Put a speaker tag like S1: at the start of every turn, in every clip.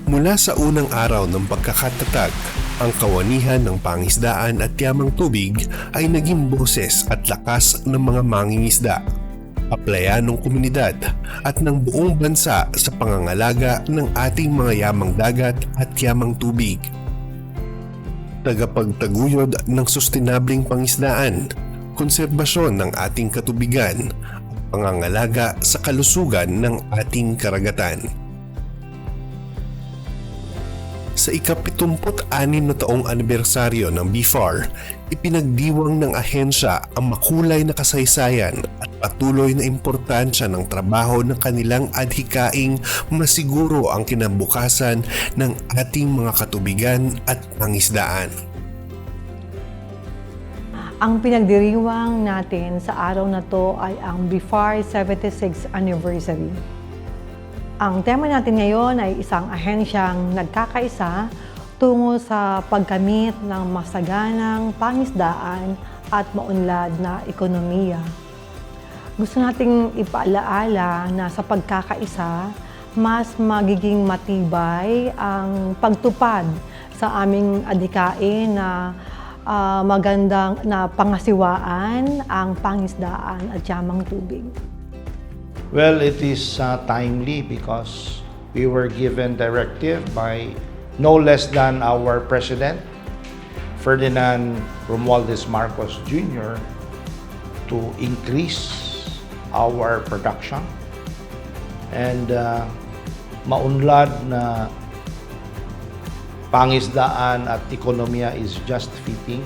S1: Mula sa unang araw ng pagkakatatag, ang kawanihan ng pangisdaan at yamang tubig ay naging boses at lakas ng mga mangingisda, aplayan ng komunidad at ng buong bansa sa pangangalaga ng ating mga yamang dagat at yamang tubig. Tagapagtaguyod ng sustainableng pangisdaan, konserbasyon ng ating katubigan, at pangangalaga sa kalusugan ng ating karagatan. Sa ika-76 na taong anibersaryo ng BIFAR, ipinagdiwang ng ahensya ang makulay na kasaysayan at patuloy na importansya ng trabaho ng kanilang adhikaing masiguro ang kinabukasan ng ating mga katubigan at pangisdaan.
S2: Ang pinagdiriwang natin sa araw na to ay ang BIFAR 76th Anniversary. Ang tema natin ngayon ay isang ahensyang nagkakaisa tungo sa pagkamit ng masaganang pangisdaan at maunlad na ekonomiya. Gusto nating ipaalaala na sa pagkakaisa, mas magiging matibay ang pagtupad sa aming adhikain na magandang na pangasiwaan ang pangisdaan at yamang tubig.
S3: Well, it is timely because we were given directive by no less than our President, Ferdinand Romualdez Marcos Jr., to increase our production and maunlad na pangisdaan at ekonomiya is just fitting.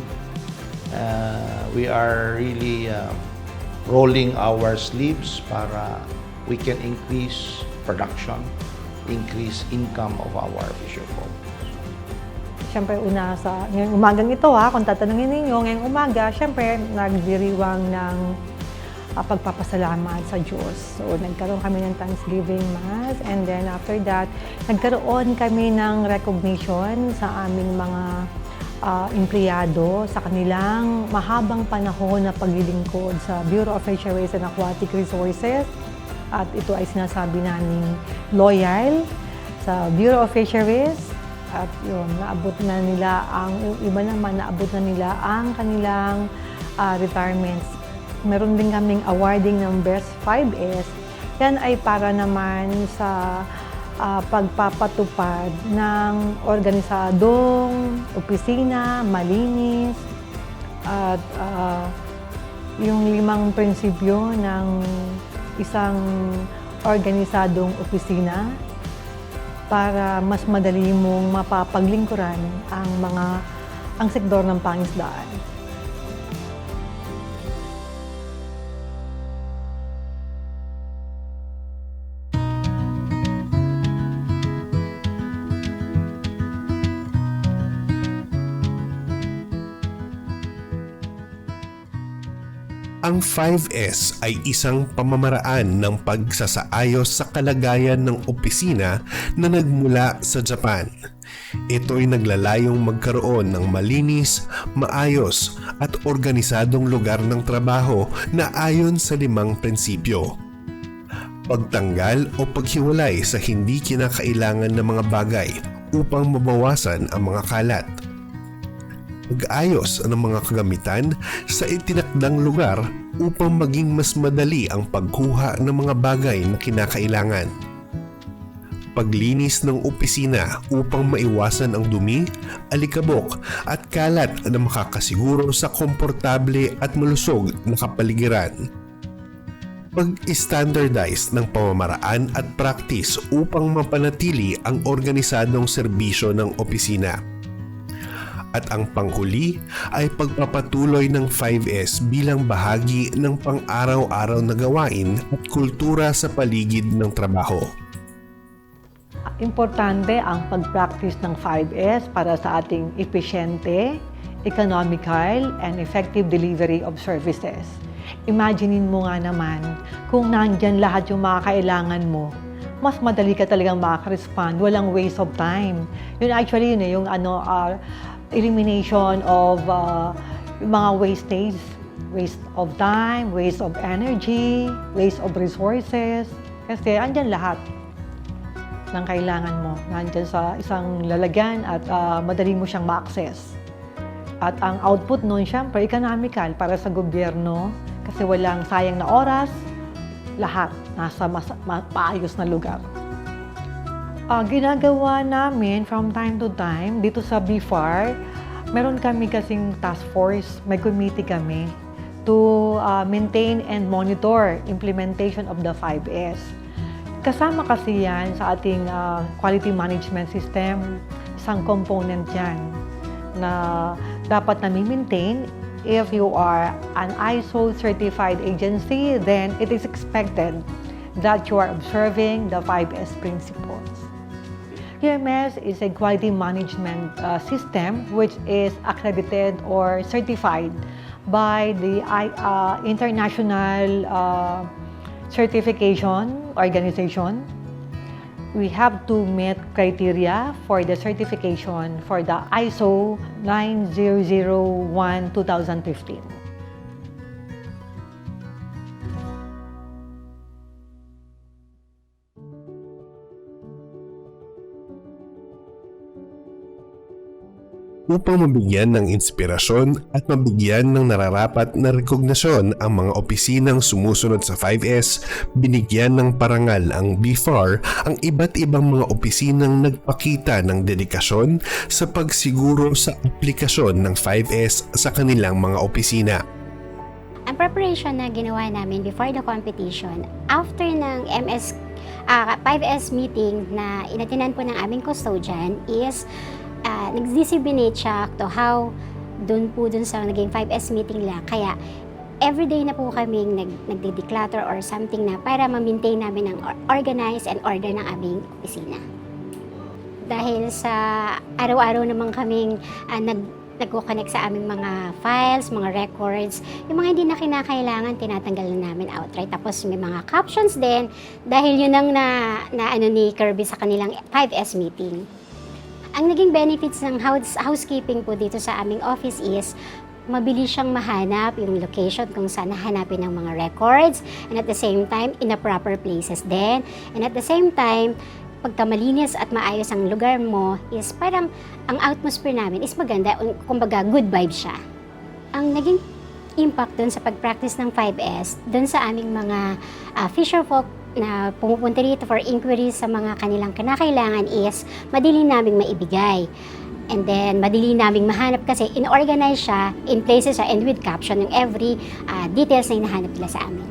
S3: We are really rolling our sleeves para we can increase production, increase income of our fisher folk.
S2: Siyempre, una sa ngayong umagang ito, kung tatanungin ninyo, ngayong umaga, siyempre, nagdiriwang ng pagpapasalamat sa Diyos. So, nagkaroon kami ng Thanksgiving Mass, and then after that, nagkaroon kami ng recognition sa aming mga empleyado sa kanilang mahabang panahon na paglilingkod sa Bureau of Fisheries and Aquatic Resources. At ito ay sinasabi namin loyal sa Bureau of Fisheries. At yun, naabot na nila yung iba naman, naabot na nila ang kanilang retirements. Meron din kaming awarding ng Best 5S. Yan ay para naman sa pagpapatupad ng organisadong opisina, malinis, at yung 5 prinsipyo ng isang organisadong opisina para mas madali mong mapapaglingkuran ang sektor ng pangisdaan.
S1: Ang 5S ay isang pamamaraan ng pagsasaayos sa kalagayan ng opisina na nagmula sa Japan. Ito ay naglalayong magkaroon ng malinis, maayos at organisadong lugar ng trabaho na ayon sa 5 prinsipyo. Pagtanggal o paghiwalay sa hindi kinakailangan na mga bagay upang mabawasan ang mga kalat. Pag-ayos ng mga kagamitan sa itinakdang lugar upang maging mas madali ang pagkuha ng mga bagay na kinakailangan. Paglinis ng opisina upang maiwasan ang dumi, alikabok at kalat na makakasiguro sa komportable at malusog na kapaligiran. Pag-standardize ng pamamaraan at practice upang mapanatili ang organisadong serbisyo ng opisina. At ang panghuli ay pagpapatuloy ng 5S bilang bahagi ng pang-araw-araw na gawain at kultura sa paligid ng trabaho.
S2: Importante ang pag-practice ng 5S para sa ating epesyente, economical, and effective delivery of services. Imaginein mo nga naman kung nandyan lahat yung mga kailangan mo, mas madali ka talagang makaka-respond, walang waste of time. Yun actually, yung elimination of mga wastage, waste of time, waste of energy, waste of resources, kasi andyan lahat. ng kailangan mo. Nandyan sa isang lalagyan at madali mo siyang ma-access. At ang output nun, syempre, economical para sa gobyerno kasi walang sayang na oras, lahat nasa paayos na lugar. Ginagawa namin from time to time dito sa BFAR, meron kami kasing task force, may committee kami to maintain and monitor implementation of the 5S. Kasama kasi yan sa ating quality management system, isang component yan na dapat na-maintain. If you are an ISO certified agency, then it is expected that you are observing the 5S principles. QMS is a quality management system which is accredited or certified by the International Certification Organization. We have to meet criteria for the certification for the ISO 9001-2015.
S1: Upang mabigyan ng inspirasyon at mabigyan ng nararapat na rekognasyon ang mga opisinang sumusunod sa 5S, binigyan ng parangal ang BFAR ang iba't ibang mga opisinang nagpakita ng dedikasyon sa pagsiguro sa aplikasyon ng 5S sa kanilang mga opisina.
S4: Ang preparation na ginawa namin before the competition, after ng 5S meeting na inatinan po ng aming custodian is nag-disseminate siya to how dun sa naging 5S meeting nila. Kaya everyday na po kaming nagde-declutter or something na para ma-maintain namin ang organize and order ng aming opisina. Dahil sa araw-araw naman kaming nag-connect sa aming mga files, mga records, yung mga hindi na kinakailangan, tinatanggal na namin outright. Tapos may mga captions din dahil yun ang na ni Kirby sa kanilang 5S meeting. Ang naging benefits ng housekeeping po dito sa aming office is mabilis siyang mahanap yung location kung saan hahanapin ng mga records, and at the same time, in the proper places din. And at the same time, pagka malinis at maayos ang lugar mo is parang ang atmosphere namin is maganda, kumbaga good vibes siya. Ang naging impact dun sa pag-practice ng 5S, dun sa aming mga fisherfolk na pumupunta dito for inquiries sa mga kanilang kinakailangan is madali naming maibigay. And then, madali naming mahanap kasi in-organize siya, in places siya, and with caption yung every details na hinahanap nila sa amin.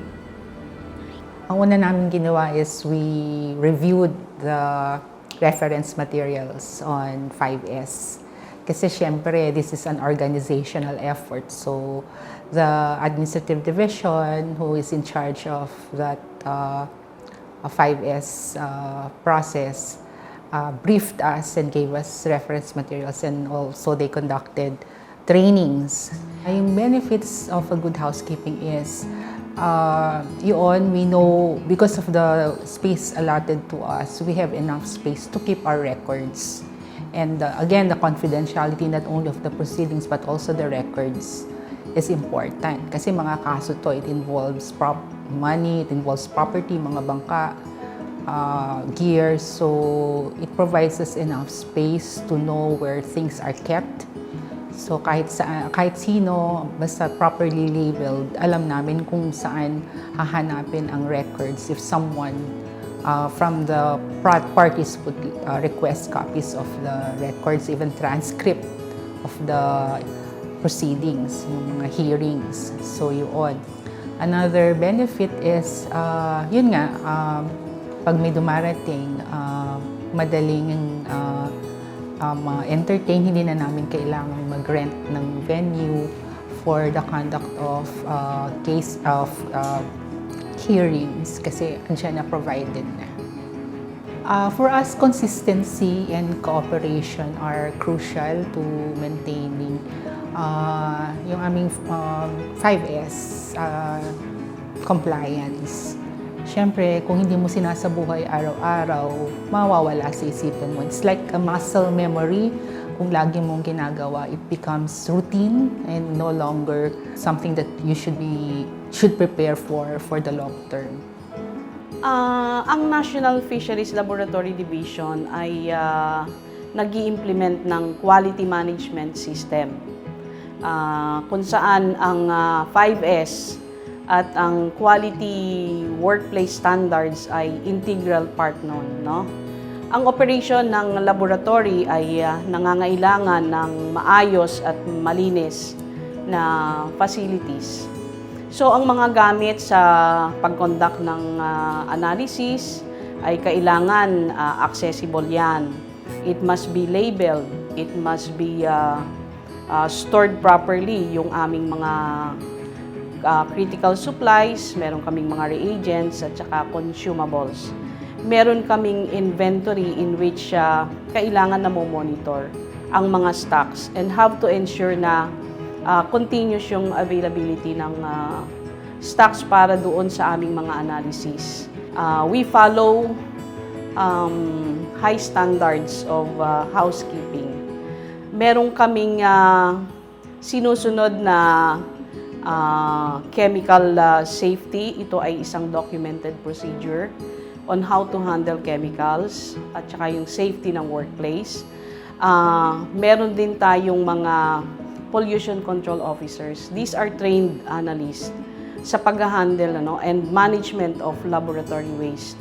S5: Ang una namin ginawa is we reviewed the reference materials on 5S. Kasi syempre, this is an organizational effort. So, the administrative division who is in charge of that 5S process briefed us and gave us reference materials, and also they conducted trainings. Yung benefits of a good housekeeping is we know because of the space allotted to us, we have enough space to keep our records. And again, the confidentiality not only of the proceedings but also the records is important. Kasi mga kaso to, it involves money, it involves property, mga bangka, gear. So it provides us enough space to know where things are kept. So kahit sino, basta properly labeled, alam namin kung saan hahanapin ang records if someone from the parties would request copies of the records, even transcript of the proceedings, yung mga hearings. So yun. Another benefit is, pag may dumarating, madaling entertain, hindi na namin kailangan mag-rent ng venue for the conduct of hearings kasi andyan na provided na. For us, consistency and cooperation are crucial to maintaining yung aming 5S compliance. Siyempre, kung hindi mo sinasabuhay araw-araw, mawawala sa isipan mo. It's like a muscle memory. Kung lagi mong ginagawa, it becomes routine and no longer something that you should prepare for the long term.
S6: Ang National Fisheries Laboratory Division ay nag-i-implement ng quality management system kung saan ang 5S at ang quality workplace standards ay integral part nun, no? Ang operation ng laboratory ay nangangailangan ng maayos at malinis na facilities. So, ang mga gamit sa pag-conduct ng analysis ay kailangan accessible yan. It must be labeled, it must be stored properly yung aming mga critical supplies, meron kaming mga reagents at saka consumables. Meron kaming inventory in which kailangan na monitor ang mga stocks and have to ensure na continuous yung availability ng stocks para doon sa aming mga analysis. We follow high standards of housekeeping. Meron kaming sinusunod na chemical safety. Ito ay isang documented procedure on how to handle chemicals at saka yung safety ng workplace. Meron din tayong mga pollution control officers. These are trained analysts sa pag-handle and management of laboratory waste.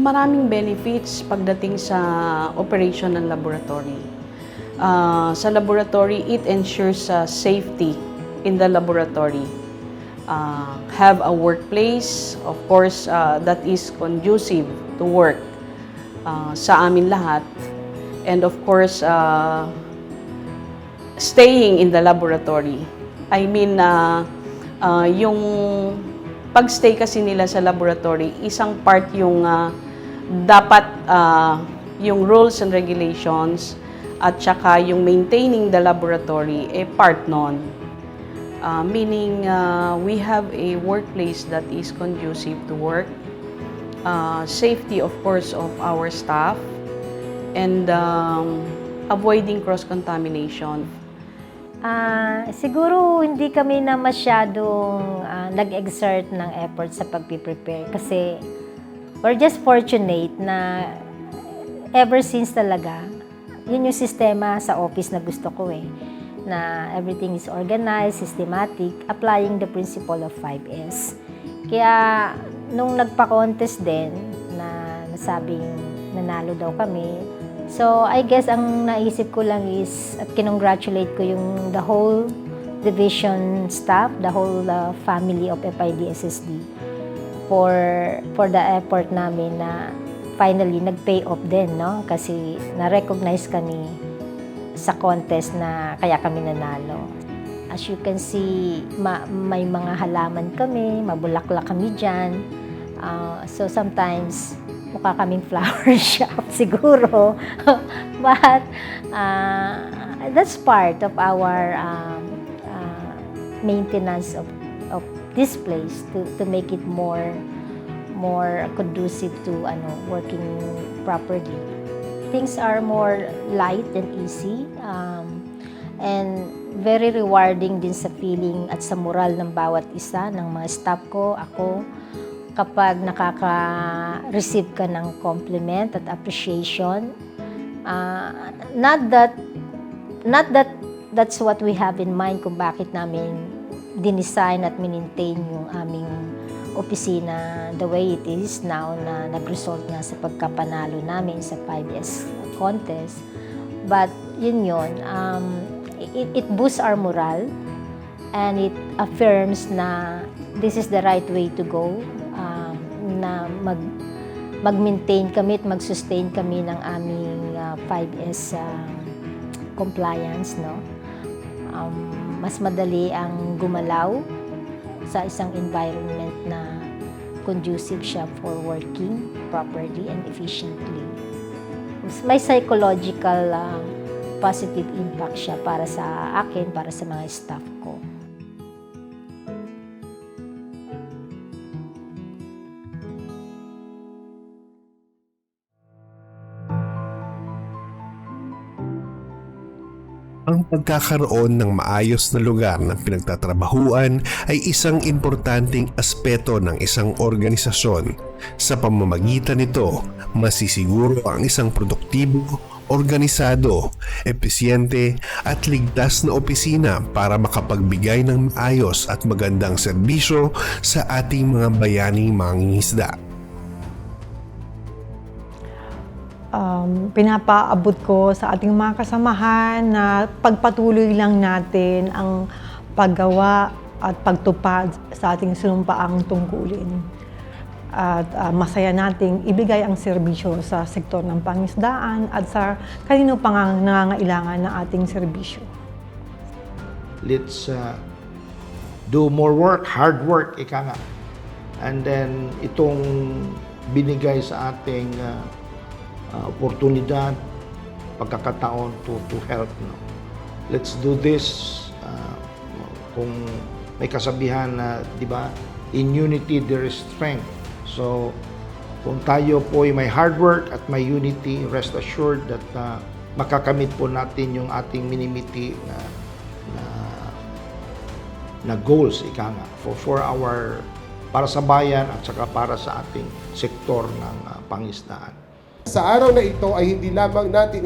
S6: Maraming benefits pagdating sa operation ng laboratory. Sa laboratory, it ensures safety in the laboratory. Have a workplace, of course, that is conducive to work sa amin lahat. And of course, staying in the laboratory. I mean, yung pag-stay kasi nila sa laboratory, isang part yung dapat yung rules and regulations at saka yung maintaining the laboratory, part nun. Meaning, we have a workplace that is conducive to work, safety, of course, of our staff, and avoiding cross-contamination.
S7: Siguro hindi kami na masyadong nag-exert ng effort sa pag-prepare kasi we're just fortunate na ever since talaga, yun yung sistema sa office na gusto ko na everything is organized, systematic, applying the principle of 5S. Kaya nung nagpa-contest din na nasabing nanalo daw kami, so I guess ang naisip ko lang is at kinongratulate ko yung the whole division staff, the whole family of FIDSSD for the effort namin na finally nag-pay off din, no? Kasi na-recognize kami sa contest na kaya kami nanalo. As you can see, may mga halaman kami, mabulaklak kami dyan. So sometimes, mukha kaming flower shop siguro. But that's part of our maintenance of this place to make it more conducive to working properly. Things are more light and easy and very rewarding din sa feeling at sa moral ng bawat isa ng mga staff ko, ako, kapag nakaka-receive ka ng compliment at appreciation. Not that that's what we have in mind kung bakit namin dinesign at maintain yung aming opisina the way it is now na nag-result nga sa pagkapanalo namin sa 5S contest. But yun, it boosts our morale and it affirms na this is the right way to go, na mag-maintain kami at mag-sustain kami ng aming 5S compliance, no? Mas madali ang gumalaw sa isang environment na conducive siya for working properly and efficiently. May psychological positive impact siya para sa akin, para sa mga staff ko.
S1: Ang pagkakaroon ng maayos na lugar ng pinagtatrabahuan ay isang importanteng aspeto ng isang organisasyon. Sa pamamagitan nito, masisiguro ang isang produktibo, organisado, episyente at ligtas na opisina para makapagbigay ng maayos at magandang serbisyo sa ating mga bayaning mangingisda.
S2: Pinapaabot ko sa ating mga kasamahan na pagpatuloy lang natin ang paggawa at pagtupad sa ating sinumpaang tungkulin. At masaya nating ibigay ang serbisyo sa sektor ng pangisdaan at sa kanino pang nangangailangan ng ating serbisyo.
S3: Let's do more work, hard work, ika nga. And then itong binigay sa ating oportunidad, pagkakataon to help. No? Let's do this. Kung may kasabihan na, di ba, in unity there is strength. So, kung tayo po ay may hard work at may unity, rest assured that makakamit po natin yung ating minimiti na goals, ika nga, para sa bayan at saka para sa ating sektor ng pangisdaan.
S8: Sa araw na ito ay hindi lamang natin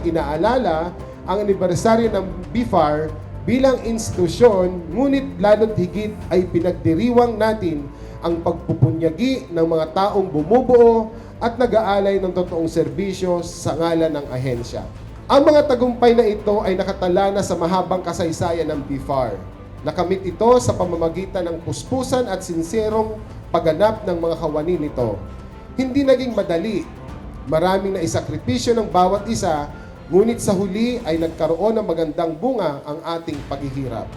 S8: inaalala ang anibersaryo ng BIFAR bilang institusyon, ngunit lalo't higit ay pinagdiriwang natin ang pagpupunyagi ng mga taong bumubuo at nag-aalay ng totoong serbisyo sa ngalan ng ahensya. Ang mga tagumpay na ito ay nakatala na sa mahabang kasaysayan ng BIFAR. Nakamit ito sa pamamagitan ng puspusan at sinserong pagganap ng mga kawani nito. Hindi naging madali. Maraming naisakripisyo ng bawat isa, ngunit sa huli ay nagkaroon ng magandang bunga ang ating paghihirap.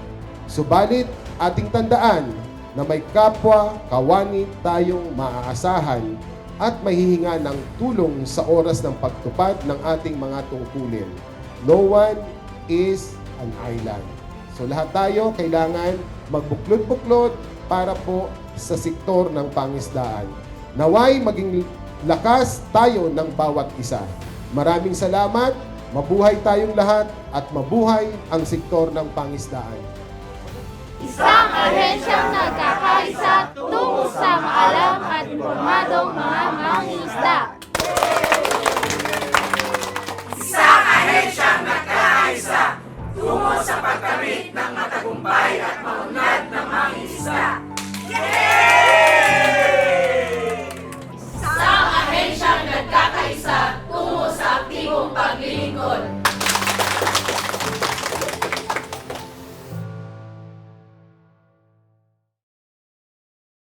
S8: Subalit, ating tandaan na may kapwa, kawani tayong maaasahan at mahihinga ng tulong sa oras ng pagtupad ng ating mga tungkulin. No one is an island. So lahat tayo kailangan magbuklod-buklod para po sa sektor ng pangisdaan. Naway maging lakas tayo ng bawat isa. Maraming salamat, mabuhay tayong lahat at mabuhay ang sektor ng pangisdaan.
S9: Isang ahensyang nagkakaisa tungo sa maalam at impormadong mga mangingisda. Isang ahensyang nagkakaisa tungo sa pagkamit ng matagumpay at maunlad